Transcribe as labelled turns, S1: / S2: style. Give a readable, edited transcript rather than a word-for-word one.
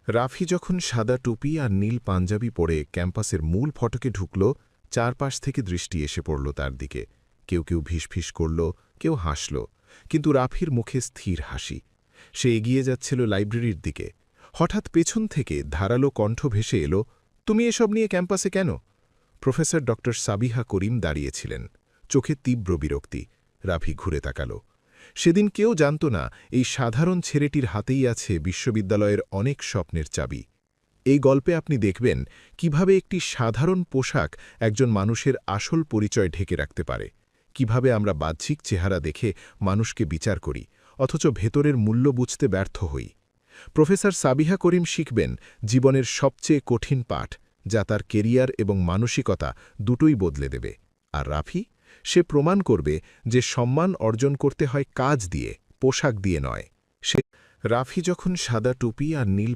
S1: রাফি যখন সাদা টুপি আর নীল পাঞ্জাবি পরে ক্যাম্পাসের মূল ফটকে ঢুকল, চারপাশ থেকে দৃষ্টি এসে পড়ল তার দিকে। কেউ কেউ ভিসভিস করল, কেউ হাসল, কিন্তু রাফির মুখে স্থির হাসি। সে এগিয়ে যাচ্ছিল লাইব্রেরির দিকে। হঠাৎ পেছন থেকে ধারালো কণ্ঠ ভেসে এলো, তুমি এসব নিয়ে ক্যাম্পাসে কেন? প্রফেসর ড সাবিহা করিম দাঁড়িয়েছিলেন, চোখে তীব্র বিরক্তি। রাফি ঘুরে তাকাল। সেদিন কেউ জানত না এই সাধারণ ছেলেটির হাতেই আছে বিশ্ববিদ্যালয়ের অনেক স্বপ্নের চাবি। এই গল্পে আপনি দেখবেন কিভাবে একটি সাধারণ পোশাক একজন মানুষের আসল পরিচয় ঢেকে রাখতে পারে, কিভাবে আমরা বাহ্যিক চেহারা দেখে মানুষকে বিচার করি, অথচ ভেতরের মূল্য বুঝতে ব্যর্থ হই। প্রফেসর সাবিহা করিম শিখবেন জীবনের সবচেয়ে কঠিন পাঠ, যা তার কেরিয়ার এবং মানসিকতা দুটোই বদলে দেবে। আর রাফি, সে প্রমাণ করবে যে সম্মান অর্জন করতে হয় কাজ দিয়ে, পোশাক দিয়ে নয়। রাফি যখন সাদা টুপি আর নীল